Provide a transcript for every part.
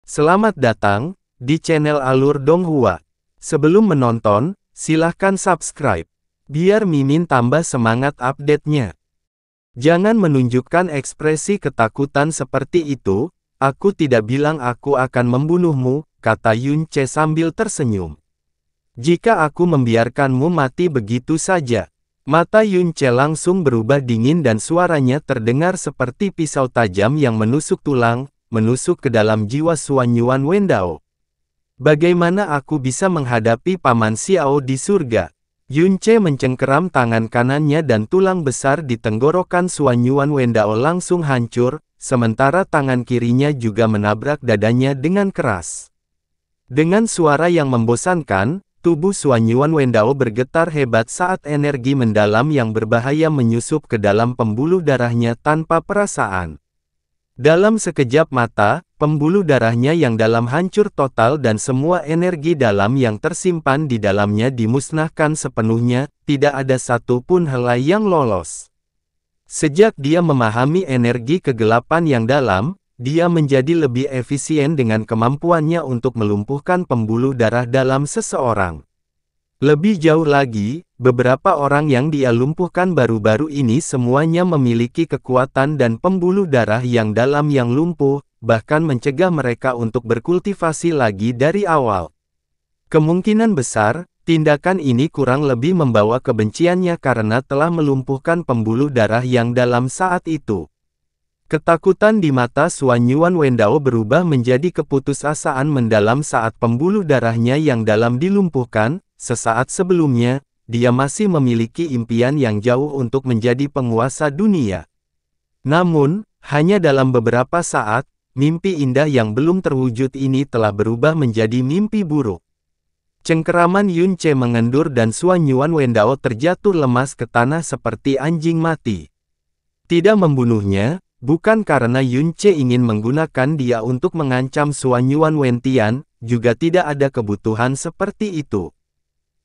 Selamat datang di channel Alur Donghua. Sebelum menonton, silahkan subscribe, biar Mimin tambah semangat update-nya. Jangan menunjukkan ekspresi ketakutan seperti itu, aku tidak bilang aku akan membunuhmu, kata Yun Che sambil tersenyum. Jika aku membiarkanmu mati begitu saja. Mata Yun Che langsung berubah dingin dan suaranya terdengar seperti pisau tajam yang menusuk tulang, menusuk ke dalam jiwa Xuan Yuan Wendao. Bagaimana aku bisa menghadapi Paman Xiao di surga? Yun Che mencengkeram tangan kanannya dan tulang besar di tenggorokan Xuan Yuan Wendao langsung hancur, sementara tangan kirinya juga menabrak dadanya dengan keras. Dengan suara yang membosankan, tubuh Xuan Yuan Wendao bergetar hebat saat energi mendalam yang berbahaya menyusup ke dalam pembuluh darahnya tanpa perasaan. Dalam sekejap mata, pembuluh darahnya yang dalam hancur total dan semua energi dalam yang tersimpan di dalamnya dimusnahkan sepenuhnya, tidak ada satupun helai yang lolos. Sejak dia memahami energi kegelapan yang dalam, dia menjadi lebih efisien dengan kemampuannya untuk melumpuhkan pembuluh darah dalam seseorang. Lebih jauh lagi, beberapa orang yang dia lumpuhkan baru-baru ini semuanya memiliki kekuatan dan pembuluh darah yang dalam yang lumpuh, bahkan mencegah mereka untuk berkultivasi lagi dari awal. Kemungkinan besar, tindakan ini kurang lebih membawa kebenciannya karena telah melumpuhkan pembuluh darah yang dalam saat itu. Ketakutan di mata Xuan Yuan Wendao berubah menjadi keputusasaan mendalam saat pembuluh darahnya yang dalam dilumpuhkan. Sesaat sebelumnya, dia masih memiliki impian yang jauh untuk menjadi penguasa dunia. Namun, hanya dalam beberapa saat, mimpi indah yang belum terwujud ini telah berubah menjadi mimpi buruk. Cengkeraman Yun Che mengendur dan Xuan Yuan Wendao terjatuh lemas ke tanah seperti anjing mati. Tidak membunuhnya, bukan karena Yun Che ingin menggunakan dia untuk mengancam Xuan Yuan Wentian, juga tidak ada kebutuhan seperti itu.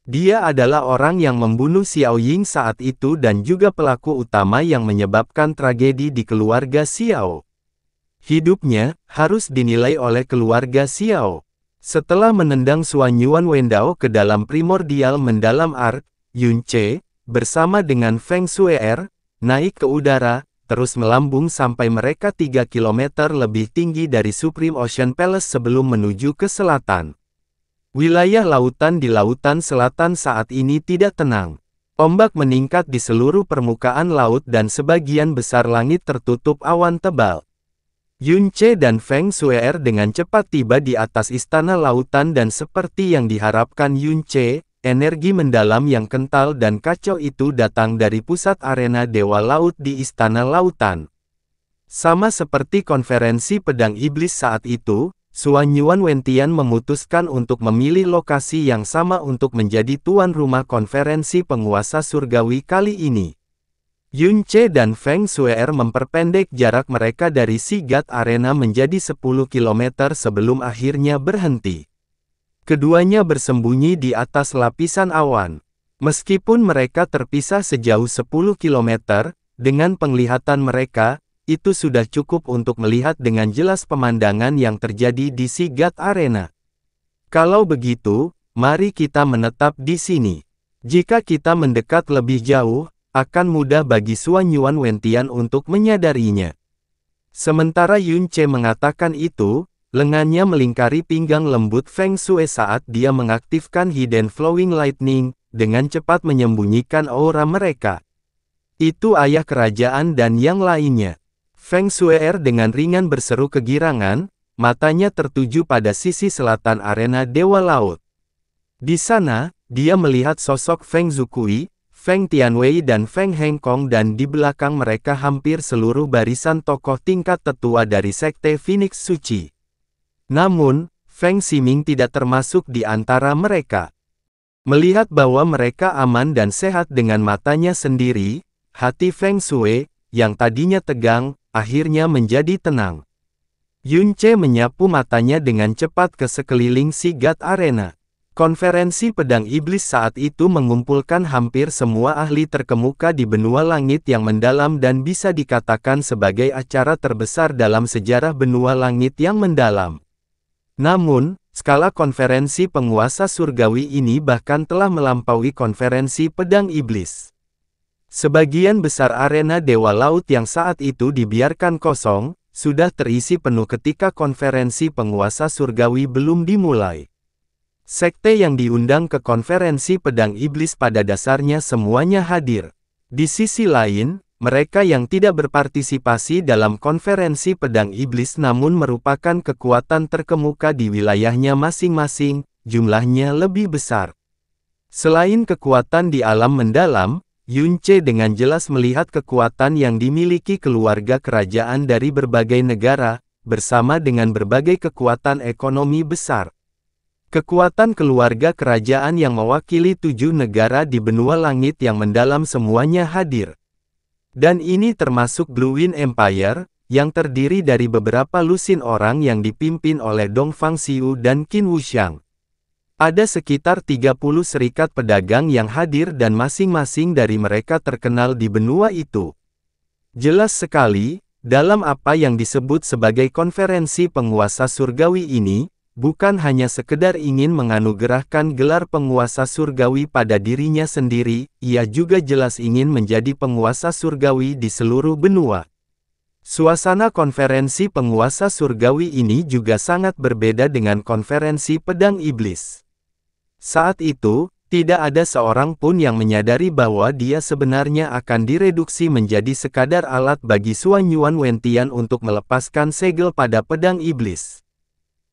Dia adalah orang yang membunuh Xiao Ying saat itu dan juga pelaku utama yang menyebabkan tragedi di keluarga Xiao. Hidupnya harus dinilai oleh keluarga Xiao. Setelah menendang Xuan Yuan Wendao ke dalam primordial mendalam ark, Yun Che, bersama dengan Feng Shue'er, naik ke udara, terus melambung sampai mereka 3 km lebih tinggi dari Supreme Ocean Palace sebelum menuju ke selatan. Wilayah lautan di lautan selatan saat ini tidak tenang. Ombak meningkat di seluruh permukaan laut dan sebagian besar langit tertutup awan tebal. Yun Che dan Feng Shue'er dengan cepat tiba di atas istana lautan dan seperti yang diharapkan Yun Che, energi mendalam yang kental dan kacau itu datang dari pusat arena Dewa Laut di Istana Lautan. Sama seperti konferensi pedang iblis saat itu, Xuan Yuan Wentian memutuskan untuk memilih lokasi yang sama untuk menjadi tuan rumah konferensi penguasa surgawi kali ini. Yun Che dan Feng Shue'er memperpendek jarak mereka dari Sigat Arena menjadi 10 km sebelum akhirnya berhenti. Keduanya bersembunyi di atas lapisan awan. Meskipun mereka terpisah sejauh 10 km, dengan penglihatan mereka, itu sudah cukup untuk melihat dengan jelas pemandangan yang terjadi di Sigat Arena. Kalau begitu, mari kita menetap di sini. Jika kita mendekat lebih jauh, akan mudah bagi Xuan Yuan Wentian untuk menyadarinya. Sementara Yun Che mengatakan itu, lengannya melingkari pinggang lembut Feng Shui saat dia mengaktifkan Hidden Flowing Lightning, dengan cepat menyembunyikan aura mereka. Itu ayah kerajaan dan yang lainnya. Feng Shue'er dengan ringan berseru kegirangan, matanya tertuju pada sisi selatan arena Dewa Laut. Di sana, dia melihat sosok Feng Zukui, Feng Tianwei dan Feng Hengkong dan di belakang mereka hampir seluruh barisan tokoh tingkat tetua dari Sekte Phoenix Suci. Namun, Feng Ximing tidak termasuk di antara mereka. Melihat bahwa mereka aman dan sehat dengan matanya sendiri, hati Feng Shui, yang tadinya tegang, akhirnya menjadi tenang. Yun Che menyapu matanya dengan cepat ke sekeliling Sigat Arena. Konferensi pedang iblis saat itu mengumpulkan hampir semua ahli terkemuka di benua langit yang mendalam dan bisa dikatakan sebagai acara terbesar dalam sejarah benua langit yang mendalam. Namun, skala konferensi penguasa surgawi ini bahkan telah melampaui konferensi pedang iblis. Sebagian besar arena Dewa Laut yang saat itu dibiarkan kosong, sudah terisi penuh ketika konferensi penguasa surgawi belum dimulai. Sekte yang diundang ke konferensi pedang iblis pada dasarnya semuanya hadir. Di sisi lain, mereka yang tidak berpartisipasi dalam konferensi pedang iblis namun merupakan kekuatan terkemuka di wilayahnya masing-masing, jumlahnya lebih besar. Selain kekuatan di alam mendalam, Yunce dengan jelas melihat kekuatan yang dimiliki keluarga kerajaan dari berbagai negara, bersama dengan berbagai kekuatan ekonomi besar. Kekuatan keluarga kerajaan yang mewakili 7 negara di benua langit yang mendalam semuanya hadir. Dan ini termasuk Blue Wind Empire, yang terdiri dari beberapa lusin orang yang dipimpin oleh Dong Fangxiu dan Qin Wuxiang. Ada sekitar 30 serikat pedagang yang hadir dan masing-masing dari mereka terkenal di benua itu. Jelas sekali, dalam apa yang disebut sebagai konferensi penguasa surgawi ini, bukan hanya sekedar ingin menganugerahkan gelar penguasa surgawi pada dirinya sendiri, ia juga jelas ingin menjadi penguasa surgawi di seluruh benua. Suasana konferensi penguasa surgawi ini juga sangat berbeda dengan konferensi pedang iblis. Saat itu, tidak ada seorang pun yang menyadari bahwa dia sebenarnya akan direduksi menjadi sekadar alat bagi Xuan Yuan Wentian untuk melepaskan segel pada pedang iblis.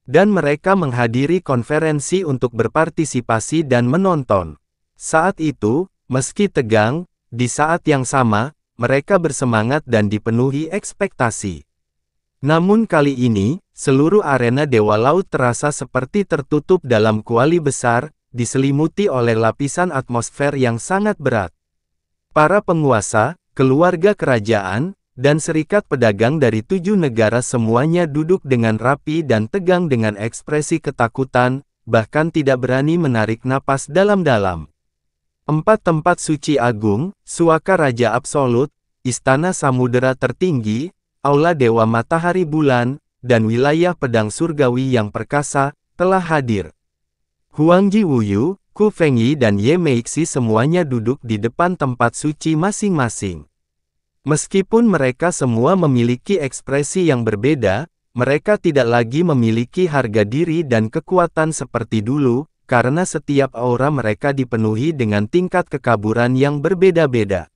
Dan mereka menghadiri konferensi untuk berpartisipasi dan menonton. Saat itu, meski tegang, di saat yang sama, mereka bersemangat dan dipenuhi ekspektasi. Namun kali ini, seluruh arena Dewa Laut terasa seperti tertutup dalam kuali besar, diselimuti oleh lapisan atmosfer yang sangat berat. Para penguasa, keluarga kerajaan, dan serikat pedagang dari 7 negara semuanya duduk dengan rapi dan tegang dengan ekspresi ketakutan, bahkan tidak berani menarik napas dalam-dalam. 4 tempat suci agung, Suaka Raja Absolut, Istana Samudera Tertinggi, Aula Dewa Matahari Bulan, dan wilayah pedang surgawi yang perkasa, telah hadir. Huangji Wuyu, Ku Fengyi dan Ye Meixi semuanya duduk di depan tempat suci masing-masing. Meskipun mereka semua memiliki ekspresi yang berbeda, mereka tidak lagi memiliki harga diri dan kekuatan seperti dulu, karena setiap aura mereka dipenuhi dengan tingkat kekaburan yang berbeda-beda.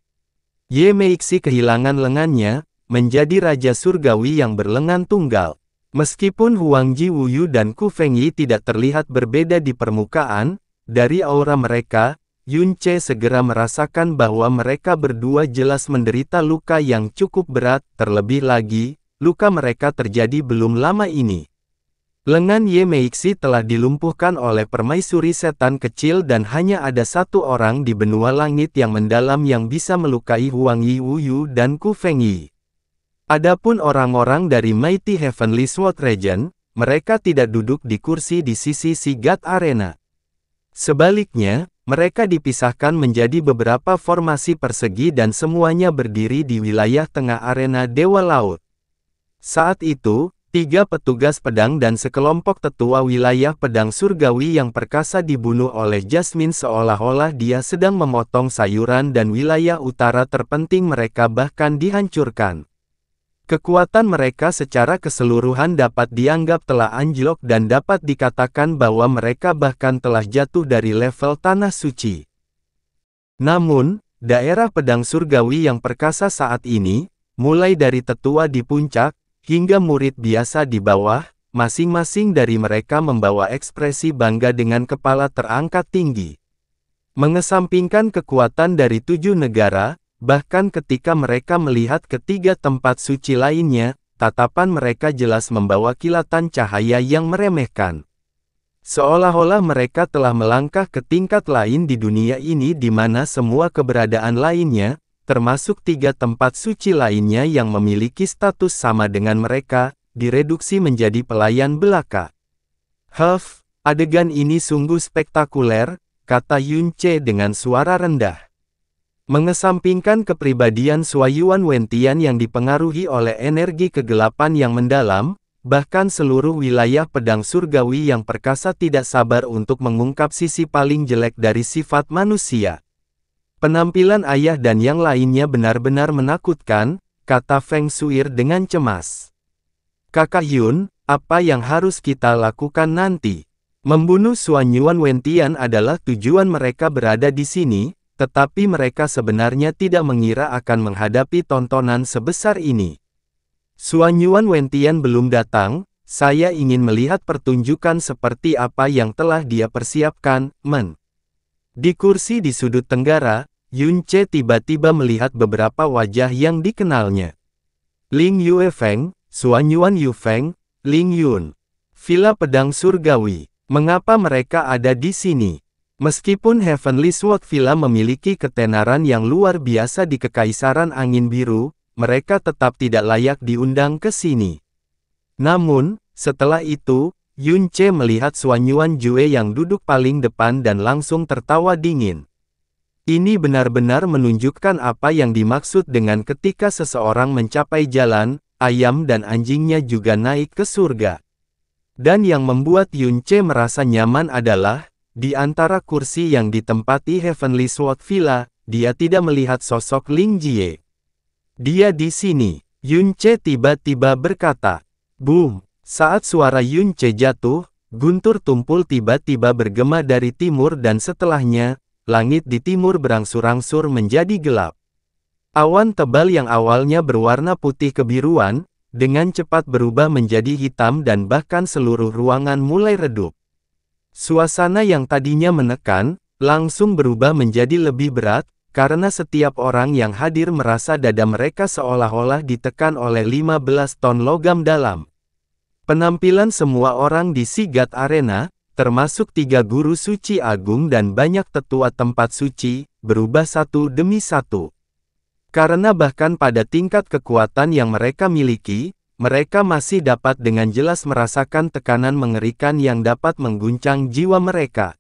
Ye Meixi kehilangan lengannya, menjadi Raja Surgawi yang berlengan tunggal. Meskipun Huangji Wuyu dan Ku Fengyi tidak terlihat berbeda di permukaan, dari aura mereka, Yunce segera merasakan bahwa mereka berdua jelas menderita luka yang cukup berat, terlebih lagi, luka mereka terjadi belum lama ini. Lengan Ye Meixi telah dilumpuhkan oleh permaisuri setan kecil dan hanya ada satu orang di benua langit yang mendalam yang bisa melukai Huangji Wuyu dan Ku Fengyi. Adapun orang-orang dari Mighty Heavenly Sword Region, mereka tidak duduk di kursi di sisi God Arena. Sebaliknya, mereka dipisahkan menjadi beberapa formasi persegi dan semuanya berdiri di wilayah tengah arena Dewa Laut. Saat itu, 3 petugas pedang dan sekelompok tetua wilayah pedang surgawi yang perkasa dibunuh oleh Jasmine seolah-olah dia sedang memotong sayuran dan wilayah utara terpenting mereka bahkan dihancurkan. Kekuatan mereka secara keseluruhan dapat dianggap telah anjlok dan dapat dikatakan bahwa mereka bahkan telah jatuh dari level tanah suci. Namun, daerah pedang surgawi yang perkasa saat ini, mulai dari tetua di puncak, hingga murid biasa di bawah, masing-masing dari mereka membawa ekspresi bangga dengan kepala terangkat tinggi. Mengesampingkan kekuatan dari 7 negara, bahkan ketika mereka melihat ketiga tempat suci lainnya, tatapan mereka jelas membawa kilatan cahaya yang meremehkan. Seolah-olah mereka telah melangkah ke tingkat lain di dunia ini di mana semua keberadaan lainnya, termasuk 3 tempat suci lainnya yang memiliki status sama dengan mereka, direduksi menjadi pelayan belaka. Adegan ini sungguh spektakuler, kata Yunce dengan suara rendah. Mengesampingkan kepribadian Xuan Yuan Wentian yang dipengaruhi oleh energi kegelapan yang mendalam, bahkan seluruh wilayah pedang surgawi yang perkasa tidak sabar untuk mengungkap sisi paling jelek dari sifat manusia. Penampilan ayah dan yang lainnya benar-benar menakutkan, kata Feng Shuir dengan cemas. Kakak Yun, apa yang harus kita lakukan nanti? Membunuh Xuanyuan Wentian adalah tujuan mereka berada di sini, tetapi mereka sebenarnya tidak mengira akan menghadapi tontonan sebesar ini. Xuanyuan Wentian belum datang, saya ingin melihat pertunjukan seperti apa yang telah dia persiapkan, Men. Di kursi di sudut tenggara, Yun Ce tiba-tiba melihat beberapa wajah yang dikenalnya. Ling Yuefeng, Xuanyuan Yufeng, Ling Yun. Villa Pedang Surgawi. Mengapa mereka ada di sini? Meskipun Heavenly Sword Villa memiliki ketenaran yang luar biasa di Kekaisaran Angin Biru, mereka tetap tidak layak diundang ke sini. Namun, setelah itu, Yun Ce melihat Xuanyuan Jue yang duduk paling depan dan langsung tertawa dingin. Ini benar-benar menunjukkan apa yang dimaksud dengan ketika seseorang mencapai jalan, ayam dan anjingnya juga naik ke surga. Dan yang membuat Yun Ce merasa nyaman adalah, di antara kursi yang ditempati Heavenly Sword Villa, dia tidak melihat sosok Ling Jie. Dia di sini, Yun Ce tiba-tiba berkata. Boom! Saat suara Yun Ce jatuh, guntur tumpul tiba-tiba bergema dari timur dan setelahnya, langit di timur berangsur-angsur menjadi gelap. Awan tebal yang awalnya berwarna putih kebiruan, dengan cepat berubah menjadi hitam dan bahkan seluruh ruangan mulai redup. Suasana yang tadinya menekan, langsung berubah menjadi lebih berat, karena setiap orang yang hadir merasa dada mereka seolah-olah ditekan oleh 15 ton logam dalam. Penampilan semua orang di Sigat Arena, termasuk 3 guru suci agung dan banyak tetua tempat suci, berubah satu demi satu. Karena bahkan pada tingkat kekuatan yang mereka miliki, mereka masih dapat dengan jelas merasakan tekanan mengerikan yang dapat mengguncang jiwa mereka.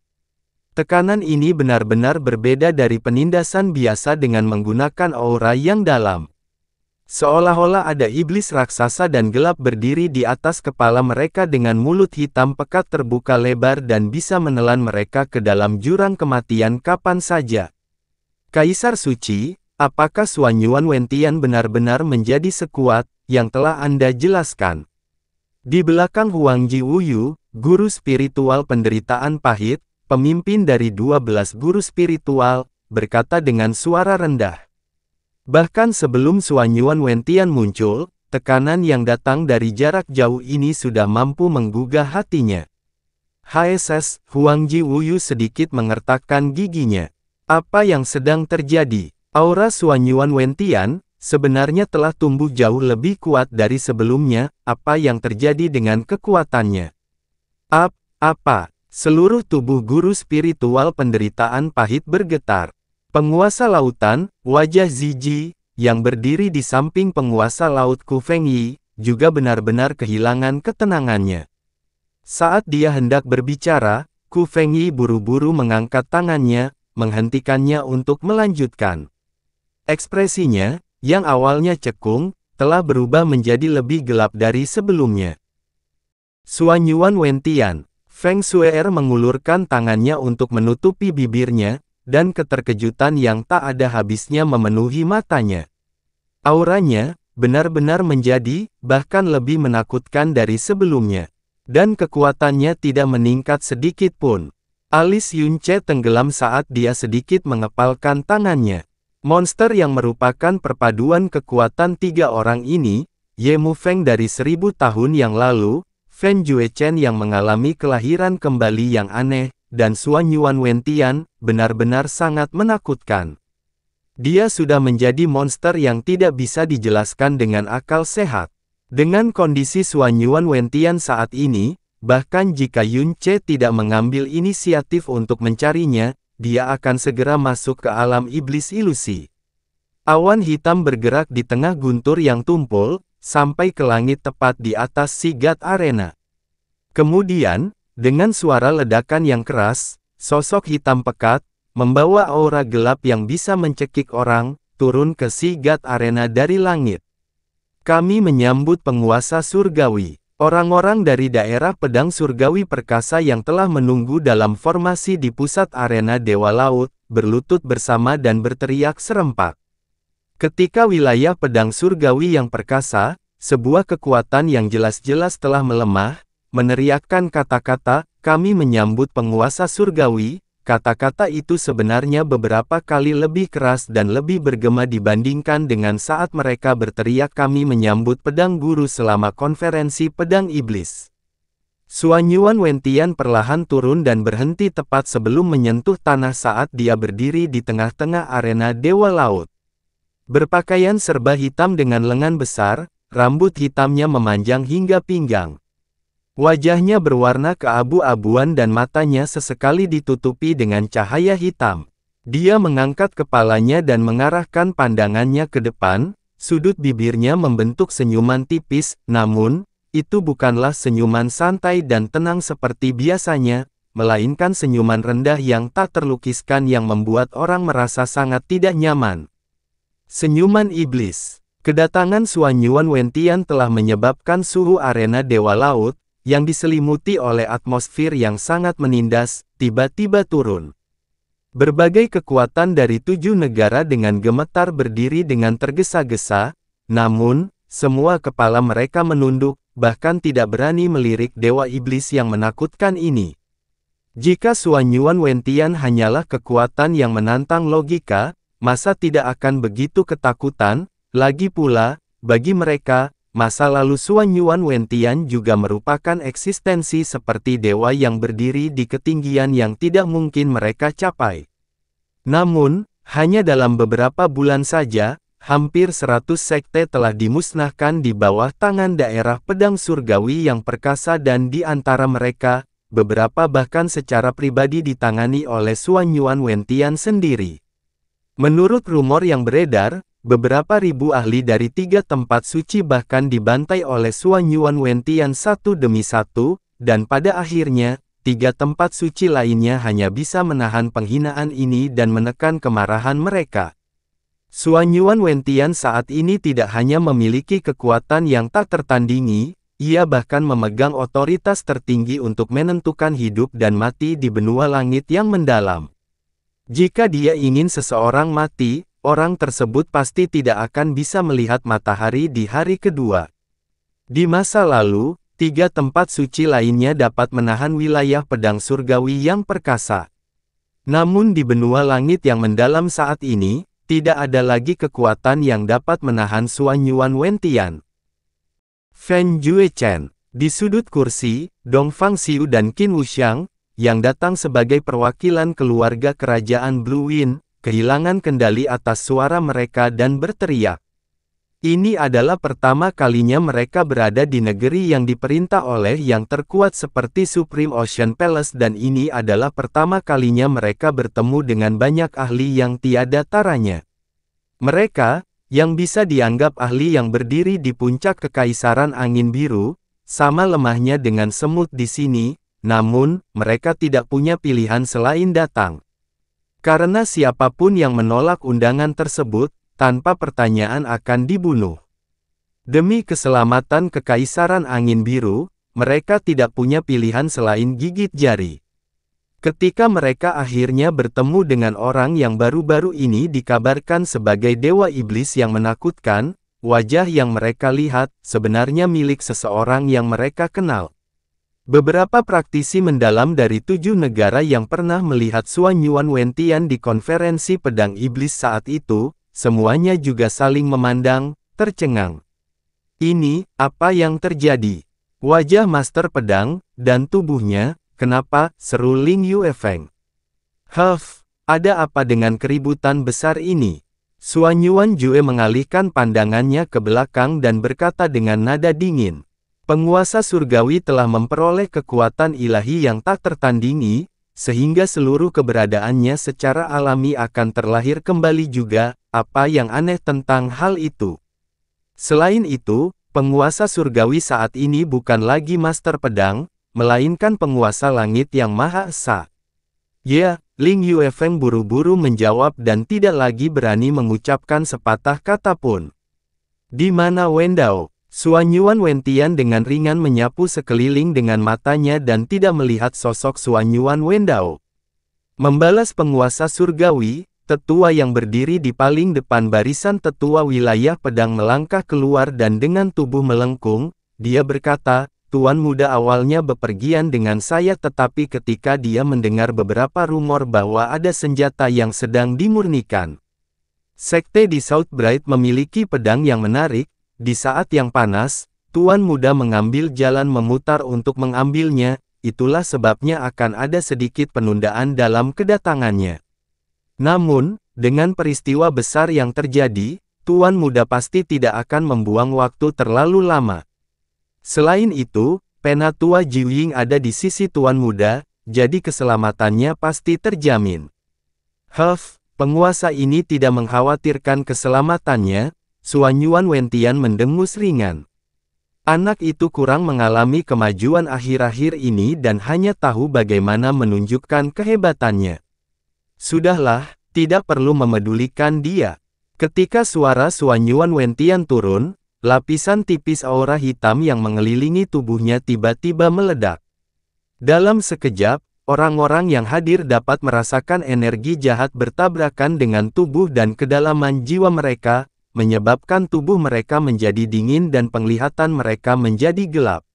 Tekanan ini benar-benar berbeda dari penindasan biasa dengan menggunakan aura yang dalam. Seolah-olah ada iblis raksasa dan gelap berdiri di atas kepala mereka dengan mulut hitam pekat terbuka lebar dan bisa menelan mereka ke dalam jurang kematian kapan saja. Kaisar Suci, apakah Xuanyuan Wentian benar-benar menjadi sekuat yang telah Anda jelaskan? Di belakang Huang Ji Wuyu, guru spiritual penderitaan pahit, pemimpin dari 12 guru spiritual, berkata dengan suara rendah. Bahkan sebelum Xuanyuan Wentian muncul, tekanan yang datang dari jarak jauh ini sudah mampu menggugah hatinya. HSS, Huang Ji Wuyu sedikit mengertakkan giginya. Apa yang sedang terjadi? Aura Xuanyuan Wentian sebenarnya telah tumbuh jauh lebih kuat dari sebelumnya. Apa yang terjadi dengan kekuatannya? Apa? Seluruh tubuh guru spiritual penderitaan pahit bergetar. Penguasa lautan, wajah Ziji, yang berdiri di samping penguasa laut Ku Fengyi, juga benar-benar kehilangan ketenangannya. Saat dia hendak berbicara, Ku Fengyi buru-buru mengangkat tangannya, menghentikannya untuk melanjutkan. Ekspresinya, yang awalnya cekung, telah berubah menjadi lebih gelap dari sebelumnya. Xuanyuan Wentian, Feng Shuir mengulurkan tangannya untuk menutupi bibirnya, dan keterkejutan yang tak ada habisnya memenuhi matanya. Auranya, benar-benar menjadi, bahkan lebih menakutkan dari sebelumnya. Dan kekuatannya tidak meningkat sedikit pun. Alis Yun Ce tenggelam saat dia sedikit mengepalkan tangannya. Monster yang merupakan perpaduan kekuatan 3 orang ini, Ye Mu Feng dari 1000 tahun yang lalu, Fen Juechen yang mengalami kelahiran kembali yang aneh, dan Xuanyuan Wentian, benar-benar sangat menakutkan. Dia sudah menjadi monster yang tidak bisa dijelaskan dengan akal sehat. Dengan kondisi Xuanyuan Wentian saat ini, bahkan jika Yun Ce tidak mengambil inisiatif untuk mencarinya, dia akan segera masuk ke alam iblis ilusi. Awan hitam bergerak di tengah guntur yang tumpul, sampai ke langit tepat di atas Sigat Arena. Kemudian, dengan suara ledakan yang keras, sosok hitam pekat, membawa aura gelap yang bisa mencekik orang, turun ke Sigat Arena dari langit. Kami menyambut penguasa surgawi. Orang-orang dari daerah pedang surgawi perkasa yang telah menunggu dalam formasi di pusat arena Dewa Laut, berlutut bersama dan berteriak serempak. Ketika wilayah pedang surgawi yang perkasa, sebuah kekuatan yang jelas-jelas telah melemah, meneriakkan kata-kata, "Kami menyambut penguasa surgawi." Kata-kata itu sebenarnya beberapa kali lebih keras dan lebih bergema dibandingkan dengan saat mereka berteriak "Kami menyambut pedang guru" selama konferensi pedang iblis. Suanyuan Wentian perlahan turun dan berhenti tepat sebelum menyentuh tanah saat dia berdiri di tengah-tengah arena Dewa Laut. Berpakaian serba hitam dengan lengan besar, rambut hitamnya memanjang hingga pinggang. Wajahnya berwarna keabu-abuan dan matanya sesekali ditutupi dengan cahaya hitam. Dia mengangkat kepalanya dan mengarahkan pandangannya ke depan, sudut bibirnya membentuk senyuman tipis, namun, itu bukanlah senyuman santai dan tenang seperti biasanya, melainkan senyuman rendah yang tak terlukiskan yang membuat orang merasa sangat tidak nyaman. Senyuman iblis. Kedatangan Suanyuan Wentian telah menyebabkan suhu arena Dewa Laut, yang diselimuti oleh atmosfer yang sangat menindas, tiba-tiba turun. Berbagai kekuatan dari 7 negara dengan gemetar berdiri dengan tergesa-gesa, namun, semua kepala mereka menunduk, bahkan tidak berani melirik Dewa Iblis yang menakutkan ini. Jika Suanyuan Wentian hanyalah kekuatan yang menantang logika, masa tidak akan begitu ketakutan? Lagi pula, bagi mereka, masa lalu Suanyuan Wentian juga merupakan eksistensi seperti dewa yang berdiri di ketinggian yang tidak mungkin mereka capai. Namun, hanya dalam beberapa bulan saja, hampir 100 sekte telah dimusnahkan di bawah tangan daerah pedang surgawi yang perkasa dan di antara mereka, beberapa bahkan secara pribadi ditangani oleh Suanyuan Wentian sendiri. Menurut rumor yang beredar, beberapa ribu ahli dari 3 tempat suci bahkan dibantai oleh Suanyuan Wentian satu demi satu, dan pada akhirnya, 3 tempat suci lainnya hanya bisa menahan penghinaan ini dan menekan kemarahan mereka. Suanyuan Wentian saat ini tidak hanya memiliki kekuatan yang tak tertandingi, ia bahkan memegang otoritas tertinggi untuk menentukan hidup dan mati di benua langit yang mendalam. Jika dia ingin seseorang mati, orang tersebut pasti tidak akan bisa melihat matahari di hari kedua. Di masa lalu, 3 tempat suci lainnya dapat menahan wilayah pedang surgawi yang perkasa. Namun di benua langit yang mendalam saat ini, tidak ada lagi kekuatan yang dapat menahan Suanyuan Wentian. Fen Juechen, di sudut kursi, Dong Fangxiu dan Qin Wuxiang, yang datang sebagai perwakilan keluarga kerajaan Blue Wind, kehilangan kendali atas suara mereka dan berteriak. Ini adalah pertama kalinya mereka berada di negeri yang diperintah oleh yang terkuat seperti Supreme Ocean Palace dan ini adalah pertama kalinya mereka bertemu dengan banyak ahli yang tiada taranya. Mereka, yang bisa dianggap ahli yang berdiri di puncak kekaisaran angin biru, sama lemahnya dengan semut di sini, namun, mereka tidak punya pilihan selain datang. Karena siapapun yang menolak undangan tersebut, tanpa pertanyaan akan dibunuh. Demi keselamatan kekaisaran angin biru, mereka tidak punya pilihan selain gigit jari. Ketika mereka akhirnya bertemu dengan orang yang baru-baru ini dikabarkan sebagai dewa iblis yang menakutkan, wajah yang mereka lihat sebenarnya milik seseorang yang mereka kenal. Beberapa praktisi mendalam dari 7 negara yang pernah melihat Suanyuan Wentian di konferensi pedang iblis saat itu, semuanya juga saling memandang, tercengang. Ini, apa yang terjadi? Wajah master pedang, dan tubuhnya, kenapa? Seru Ling Yuefeng. Huff, ada apa dengan keributan besar ini? Suanyuan Jue mengalihkan pandangannya ke belakang dan berkata dengan nada dingin. Penguasa surgawi telah memperoleh kekuatan ilahi yang tak tertandingi, sehingga seluruh keberadaannya secara alami akan terlahir kembali juga. Apa yang aneh tentang hal itu? Selain itu, penguasa surgawi saat ini bukan lagi master pedang, melainkan penguasa langit yang Maha Esa. Ya, Ling Yuefeng buru-buru menjawab dan tidak lagi berani mengucapkan sepatah kata pun. Di mana Wendao? Suanyuan Wentian dengan ringan menyapu sekeliling dengan matanya dan tidak melihat sosok Suanyuan Wendao. Membalas penguasa surgawi, tetua yang berdiri di paling depan barisan tetua wilayah pedang melangkah keluar dan dengan tubuh melengkung, dia berkata, Tuan muda awalnya bepergian dengan saya tetapi ketika dia mendengar beberapa rumor bahwa ada senjata yang sedang dimurnikan. Sekte di Southbright memiliki pedang yang menarik. Di saat yang panas, Tuan muda mengambil jalan memutar untuk mengambilnya, itulah sebabnya akan ada sedikit penundaan dalam kedatangannya. Namun, dengan peristiwa besar yang terjadi, Tuan muda pasti tidak akan membuang waktu terlalu lama. Selain itu, Penatua Jiwing ada di sisi Tuan muda, jadi keselamatannya pasti terjamin. Penguasa ini tidak mengkhawatirkan keselamatannya. Suanyuan Wentian mendengus ringan. Anak itu kurang mengalami kemajuan akhir-akhir ini dan hanya tahu bagaimana menunjukkan kehebatannya. Sudahlah, tidak perlu memedulikan dia. Ketika suara Suanyuan Wentian turun, lapisan tipis aura hitam yang mengelilingi tubuhnya tiba-tiba meledak. Dalam sekejap, orang-orang yang hadir dapat merasakan energi jahat bertabrakan dengan tubuh dan kedalaman jiwa mereka, menyebabkan tubuh mereka menjadi dingin dan penglihatan mereka menjadi gelap.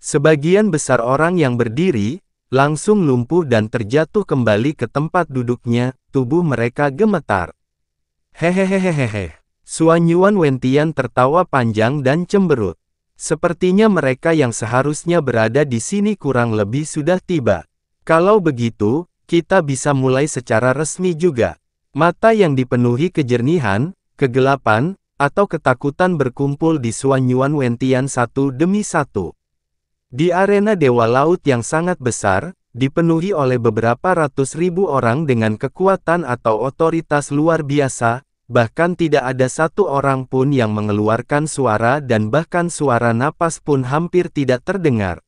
Sebagian besar orang yang berdiri, langsung lumpuh dan terjatuh kembali ke tempat duduknya, tubuh mereka gemetar. Hehehehehe. Suanyuan Wentian tertawa panjang dan cemberut. Sepertinya mereka yang seharusnya berada di sini kurang lebih sudah tiba. Kalau begitu, kita bisa mulai secara resmi juga. Mata yang dipenuhi kejernihan, kegelapan, atau ketakutan berkumpul di Suanyuan Wentian satu demi satu. Di arena Dewa Laut yang sangat besar, dipenuhi oleh beberapa ratus ribu orang dengan kekuatan atau otoritas luar biasa, bahkan tidak ada satu orang pun yang mengeluarkan suara dan bahkan suara napas pun hampir tidak terdengar.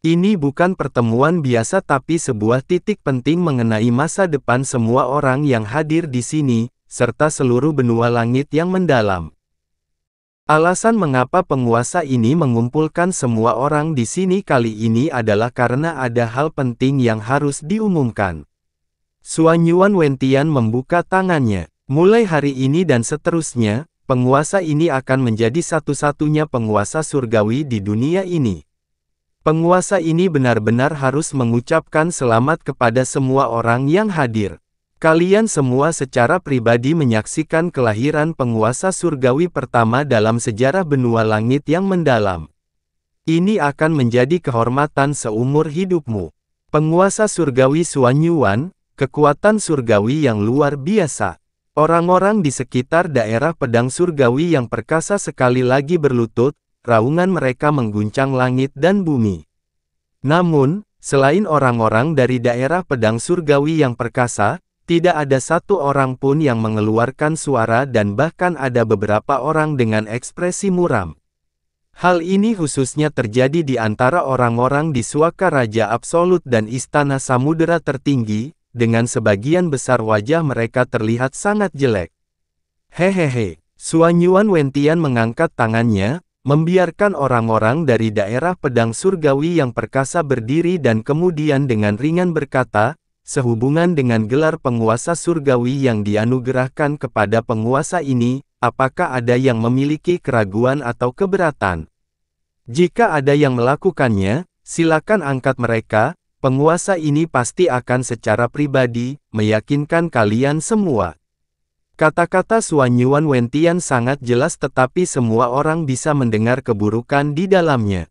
Ini bukan pertemuan biasa tapi sebuah titik penting mengenai masa depan semua orang yang hadir di sini, serta seluruh benua langit yang mendalam. Alasan mengapa penguasa ini mengumpulkan semua orang di sini kali ini adalah karena ada hal penting yang harus diumumkan. Suanyuan Wentian membuka tangannya. Mulai hari ini dan seterusnya, penguasa ini akan menjadi satu-satunya penguasa surgawi di dunia ini. Penguasa ini benar-benar harus mengucapkan selamat kepada semua orang yang hadir. Kalian semua secara pribadi menyaksikan kelahiran penguasa surgawi pertama dalam sejarah benua langit yang mendalam. Ini akan menjadi kehormatan seumur hidupmu. Penguasa surgawi Suanyuan, kekuatan surgawi yang luar biasa. Orang-orang di sekitar daerah pedang surgawi yang perkasa sekali lagi berlutut, raungan mereka mengguncang langit dan bumi. Namun, selain orang-orang dari daerah pedang surgawi yang perkasa, tidak ada satu orang pun yang mengeluarkan suara dan bahkan ada beberapa orang dengan ekspresi muram. Hal ini khususnya terjadi di antara orang-orang di Suaka Raja Absolut dan Istana Samudera Tertinggi, dengan sebagian besar wajah mereka terlihat sangat jelek. Hehehe, Suanyuan Wentian mengangkat tangannya, membiarkan orang-orang dari daerah pedang surgawi yang perkasa berdiri dan kemudian dengan ringan berkata, sehubungan dengan gelar penguasa surgawi yang dianugerahkan kepada penguasa ini, apakah ada yang memiliki keraguan atau keberatan? Jika ada yang melakukannya, silakan angkat mereka, penguasa ini pasti akan secara pribadi, meyakinkan kalian semua. Kata-kata Suanyuan Wentian sangat jelas tetapi semua orang bisa mendengar keburukan di dalamnya.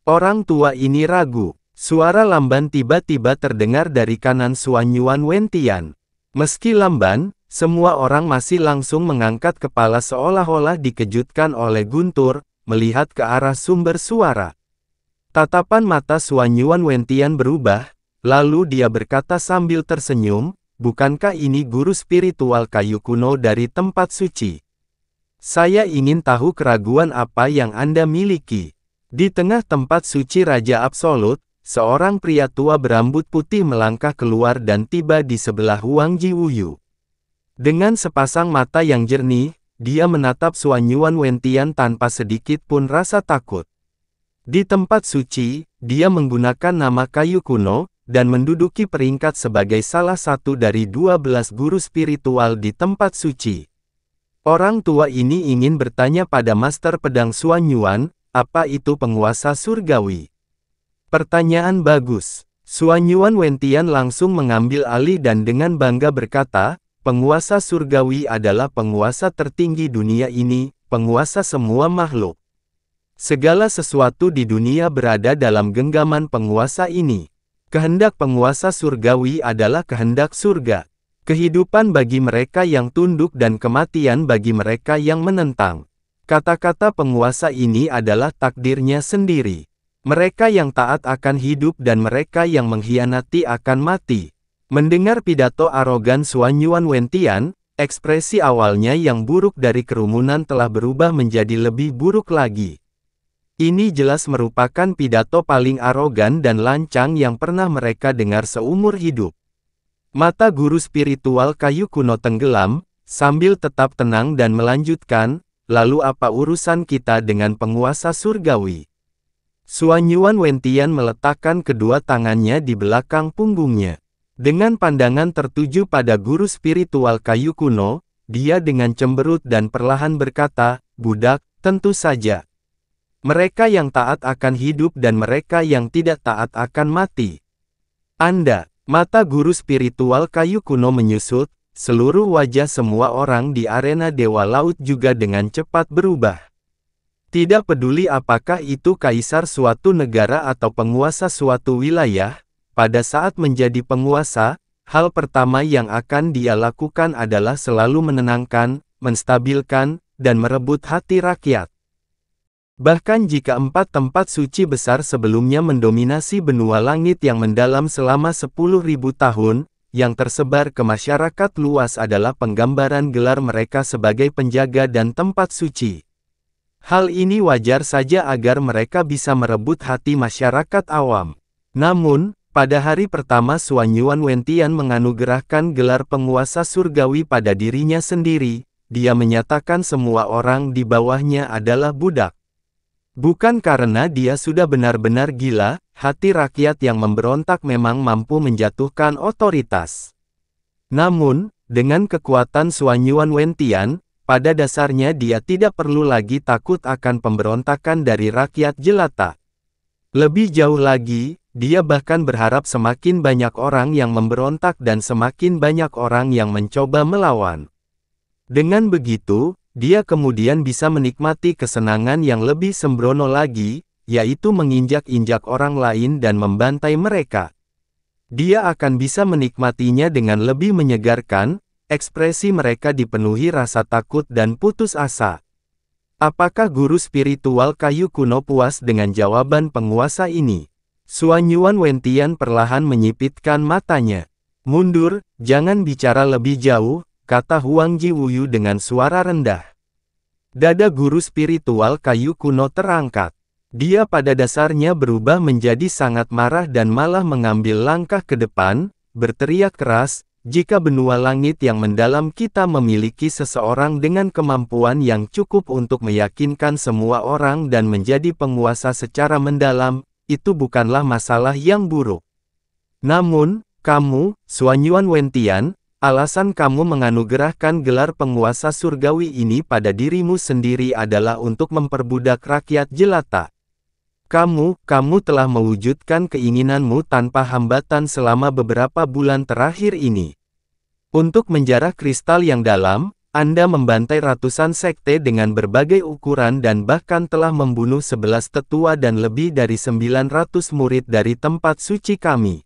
Orang tua ini ragu. Suara lamban tiba-tiba terdengar dari kanan Suanyuan Wentian. Meski lamban, semua orang masih langsung mengangkat kepala seolah-olah dikejutkan oleh guntur, melihat ke arah sumber suara. Tatapan mata Suanyuan Wentian berubah, lalu dia berkata sambil tersenyum, bukankah ini guru spiritual kayu kuno dari tempat suci? Saya ingin tahu keraguan apa yang Anda miliki. Di tengah tempat suci Raja Absolut, seorang pria tua berambut putih melangkah keluar dan tiba di sebelah Huang Jiwuyu. Dengan sepasang mata yang jernih, dia menatap Suanyuan Wentian tanpa sedikit pun rasa takut. Di tempat suci, dia menggunakan nama kayu kuno, dan menduduki peringkat sebagai salah satu dari 12 guru spiritual di tempat suci. Orang tua ini ingin bertanya pada Master Pedang Suanyuan, apa itu penguasa surgawi? Pertanyaan bagus. Suanyuan Wentian langsung mengambil alih dan dengan bangga berkata, penguasa surgawi adalah penguasa tertinggi dunia ini, penguasa semua makhluk. Segala sesuatu di dunia berada dalam genggaman penguasa ini. Kehendak penguasa surgawi adalah kehendak surga. Kehidupan bagi mereka yang tunduk dan kematian bagi mereka yang menentang. Kata-kata penguasa ini adalah takdirnya sendiri. Mereka yang taat akan hidup dan mereka yang mengkhianati akan mati. Mendengar pidato arogan Suanyuan Wentian, ekspresi awalnya yang buruk dari kerumunan telah berubah menjadi lebih buruk lagi. Ini jelas merupakan pidato paling arogan dan lancang yang pernah mereka dengar seumur hidup. Mata guru spiritual kayu kuno tenggelam, sambil tetap tenang dan melanjutkan, lalu apa urusan kita dengan penguasa surgawi? Suanyuan Wentian meletakkan kedua tangannya di belakang punggungnya. Dengan pandangan tertuju pada guru spiritual kayu kuno, dia dengan cemberut dan perlahan berkata, budak, tentu saja. Mereka yang taat akan hidup dan mereka yang tidak taat akan mati. Anda, mata guru spiritual kayu kuno menyusut, seluruh wajah semua orang di arena Dewa Laut juga dengan cepat berubah. Tidak peduli apakah itu kaisar suatu negara atau penguasa suatu wilayah, pada saat menjadi penguasa, hal pertama yang akan dia lakukan adalah selalu menenangkan, menstabilkan, dan merebut hati rakyat. Bahkan jika 4 tempat suci besar sebelumnya mendominasi benua langit yang mendalam selama 10.000 tahun, yang tersebar ke masyarakat luas adalah penggambaran gelar mereka sebagai penjaga dan tempat suci. Hal ini wajar saja agar mereka bisa merebut hati masyarakat awam. Namun, pada hari pertama Suanyuan Wentian menganugerahkan gelar penguasa surgawi pada dirinya sendiri, dia menyatakan semua orang di bawahnya adalah budak. Bukan karena dia sudah benar-benar gila, hati rakyat yang memberontak memang mampu menjatuhkan otoritas. Namun, dengan kekuatan Suanyuan Wentian, pada dasarnya dia tidak perlu lagi takut akan pemberontakan dari rakyat jelata. Lebih jauh lagi, dia bahkan berharap semakin banyak orang yang memberontak dan semakin banyak orang yang mencoba melawan. Dengan begitu, dia kemudian bisa menikmati kesenangan yang lebih sembrono lagi, yaitu menginjak-injak orang lain dan membantai mereka. Dia akan bisa menikmatinya dengan lebih menyegarkan. Ekspresi mereka dipenuhi rasa takut dan putus asa. Apakah guru spiritual kayu kuno puas dengan jawaban penguasa ini? Suanyuan Wentian perlahan menyipitkan matanya. Mundur, jangan bicara lebih jauh, kata Huang Jiwuyu dengan suara rendah. Dada guru spiritual kayu kuno terangkat. Dia pada dasarnya berubah menjadi sangat marah dan malah mengambil langkah ke depan, berteriak keras, jika benua langit yang mendalam kita memiliki seseorang dengan kemampuan yang cukup untuk meyakinkan semua orang dan menjadi penguasa secara mendalam, itu bukanlah masalah yang buruk. Namun, kamu, Suanyuan Wentian, alasan kamu menganugerahkan gelar penguasa surgawi ini pada dirimu sendiri adalah untuk memperbudak rakyat jelata. Kamu telah mewujudkan keinginanmu tanpa hambatan selama beberapa bulan terakhir ini. Untuk menjarah kristal yang dalam, Anda membantai ratusan sekte dengan berbagai ukuran dan bahkan telah membunuh 11 tetua dan lebih dari 900 murid dari tempat suci kami.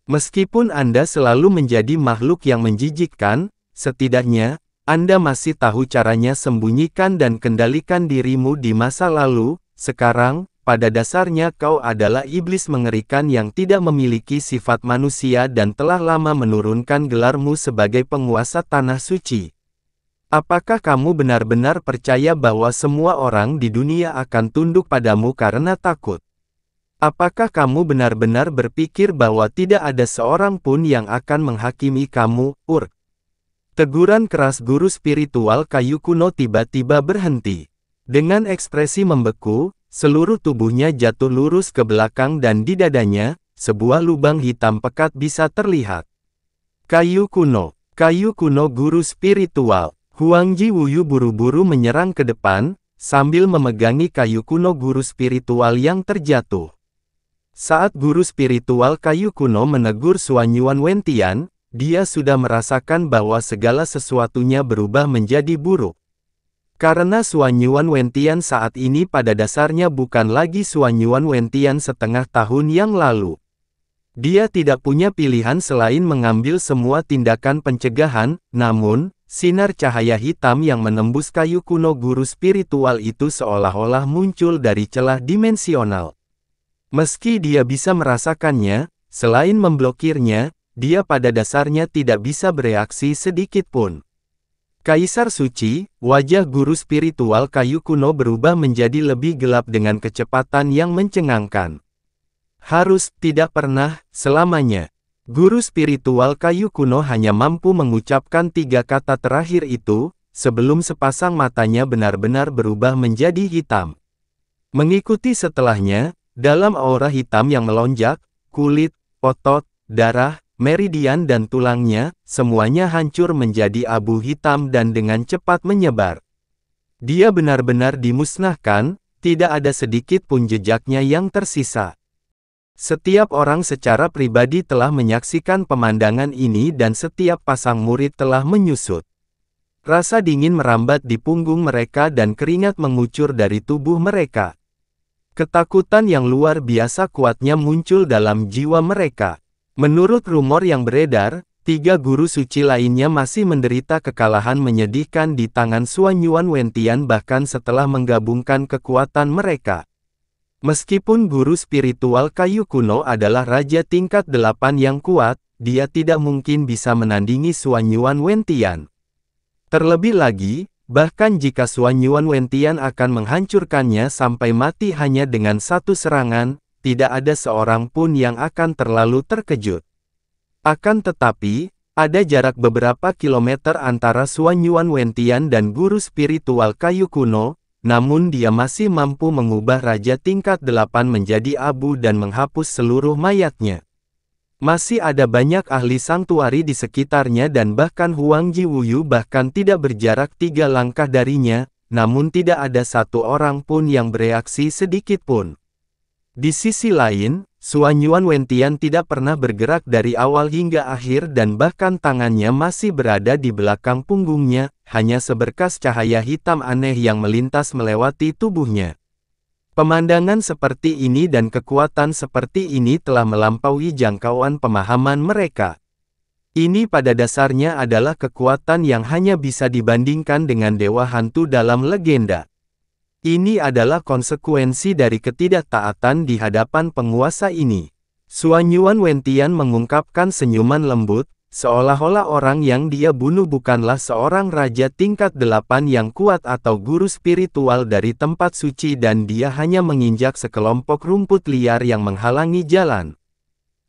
Meskipun Anda selalu menjadi makhluk yang menjijikkan, setidaknya, Anda masih tahu caranya sembunyikan dan kendalikan dirimu di masa lalu. Sekarang, pada dasarnya kau adalah iblis mengerikan yang tidak memiliki sifat manusia dan telah lama menurunkan gelarmu sebagai penguasa tanah suci. Apakah kamu benar-benar percaya bahwa semua orang di dunia akan tunduk padamu karena takut? Apakah kamu benar-benar berpikir bahwa tidak ada seorang pun yang akan menghakimi kamu, Urk? Teguran keras guru spiritual kayu kuno tiba-tiba berhenti. Dengan ekspresi membeku, seluruh tubuhnya jatuh lurus ke belakang dan di dadanya, sebuah lubang hitam pekat bisa terlihat. Kayu kuno guru spiritual. Huang Ji Wuyu buru-buru menyerang ke depan, sambil memegangi kayu kuno guru spiritual yang terjatuh. Saat guru spiritual kayu kuno menegur Xuanyuan Wentian, dia sudah merasakan bahwa segala sesuatunya berubah menjadi buruk. Karena Xuanyuan Wentian saat ini pada dasarnya bukan lagi Xuanyuan Wentian setengah tahun yang lalu. Dia tidak punya pilihan selain mengambil semua tindakan pencegahan, namun, sinar cahaya hitam yang menembus kayu kuno guru spiritual itu seolah-olah muncul dari celah dimensional. Meski dia bisa merasakannya, selain memblokirnya, dia pada dasarnya tidak bisa bereaksi sedikit pun. Kaisar Suci, wajah guru spiritual kayu kuno berubah menjadi lebih gelap dengan kecepatan yang mencengangkan. Harus, tidak pernah, selamanya. Guru spiritual kayu kuno hanya mampu mengucapkan 3 kata terakhir itu, sebelum sepasang matanya benar-benar berubah menjadi hitam. Mengikuti setelahnya, dalam aura hitam yang melonjak, kulit, otot, darah, meridian dan tulangnya, semuanya hancur menjadi abu hitam dan dengan cepat menyebar. Dia benar-benar dimusnahkan, tidak ada sedikit pun jejaknya yang tersisa. Setiap orang secara pribadi telah menyaksikan pemandangan ini dan setiap pasang murid telah menyusut. Rasa dingin merambat di punggung mereka dan keringat mengucur dari tubuh mereka. Ketakutan yang luar biasa kuatnya muncul dalam jiwa mereka. Menurut rumor yang beredar, 3 guru suci lainnya masih menderita kekalahan menyedihkan di tangan Xuanyuan Wentian bahkan setelah menggabungkan kekuatan mereka. Meskipun guru spiritual kayu kuno adalah raja tingkat 8 yang kuat, dia tidak mungkin bisa menandingi Xuanyuan Wentian. Terlebih lagi, bahkan jika Xuanyuan Wentian akan menghancurkannya sampai mati hanya dengan satu serangan, tidak ada seorang pun yang akan terlalu terkejut. Akan tetapi, ada jarak beberapa kilometer antara Xuanyuan Wentian dan guru spiritual kayu kuno, namun dia masih mampu mengubah raja tingkat 8 menjadi abu dan menghapus seluruh mayatnya. Masih ada banyak ahli sangtuari di sekitarnya dan bahkan Huang Ji Wuyu bahkan tidak berjarak 3 langkah darinya, namun tidak ada satu orang pun yang bereaksi sedikit pun. Di sisi lain, Xuanyuan Wentian tidak pernah bergerak dari awal hingga akhir dan bahkan tangannya masih berada di belakang punggungnya, hanya seberkas cahaya hitam aneh yang melintas melewati tubuhnya. Pemandangan seperti ini dan kekuatan seperti ini telah melampaui jangkauan pemahaman mereka. Ini pada dasarnya adalah kekuatan yang hanya bisa dibandingkan dengan dewa hantu dalam legenda. Ini adalah konsekuensi dari ketidaktaatan di hadapan penguasa ini. Xuanyuan Wentian mengungkapkan senyuman lembut, seolah-olah orang yang dia bunuh bukanlah seorang raja tingkat 8 yang kuat atau guru spiritual dari tempat suci dan dia hanya menginjak sekelompok rumput liar yang menghalangi jalan.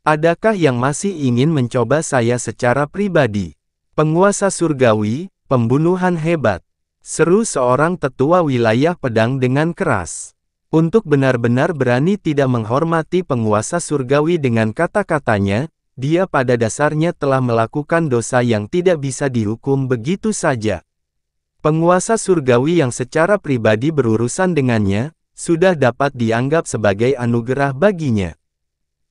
Adakah yang masih ingin mencoba saya secara pribadi? Penguasa surgawi, pembunuhan hebat. Seru seorang tetua wilayah pedang dengan keras. Untuk benar-benar berani tidak menghormati penguasa surgawi dengan kata-katanya, dia pada dasarnya telah melakukan dosa yang tidak bisa dihukum begitu saja. Penguasa surgawi yang secara pribadi berurusan dengannya, sudah dapat dianggap sebagai anugerah baginya.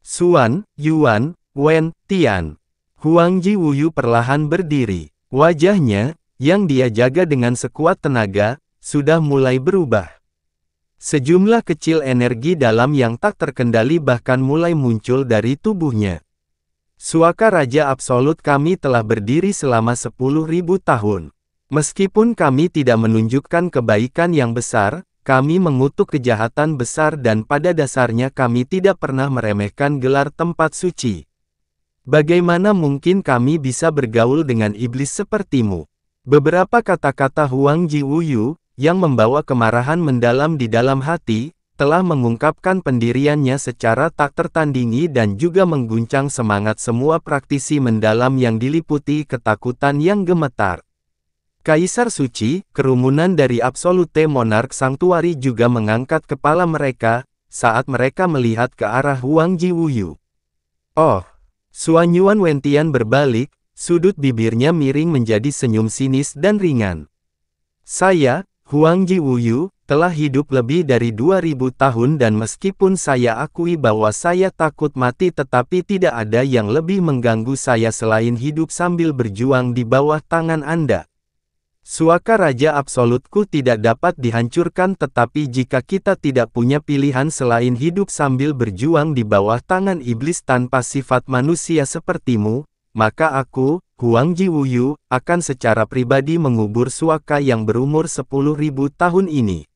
Xuan, Yuan, Wen, Tian. Huang Ji Wuyu perlahan berdiri. Wajahnya, yang dia jaga dengan sekuat tenaga, sudah mulai berubah. Sejumlah kecil energi dalam yang tak terkendali bahkan mulai muncul dari tubuhnya. Suaka Raja Absolut kami telah berdiri selama 10.000 tahun. Meskipun kami tidak menunjukkan kebaikan yang besar, kami mengutuk kejahatan besar dan pada dasarnya kami tidak pernah meremehkan gelar tempat suci. Bagaimana mungkin kami bisa bergaul dengan iblis sepertimu? Beberapa kata-kata Huang Ji Wuyu, yang membawa kemarahan mendalam di dalam hati, telah mengungkapkan pendiriannya secara tak tertandingi dan juga mengguncang semangat semua praktisi mendalam yang diliputi ketakutan yang gemetar. Kaisar Suci, kerumunan dari Absolute Monarch Sanctuary juga mengangkat kepala mereka, saat mereka melihat ke arah Huang Jiwuyu. Oh! Xuan Yuan Wentian berbalik, sudut bibirnya miring menjadi senyum sinis dan ringan. Saya, Huang Jiwuyu, telah hidup lebih dari 2000 tahun dan meskipun saya akui bahwa saya takut mati tetapi tidak ada yang lebih mengganggu saya selain hidup sambil berjuang di bawah tangan Anda. Suaka Raja Absolutku tidak dapat dihancurkan tetapi jika kita tidak punya pilihan selain hidup sambil berjuang di bawah tangan iblis tanpa sifat manusia sepertimu, maka aku, Huang Jiwuyu, akan secara pribadi mengubur Suaka yang berumur 10.000 tahun ini.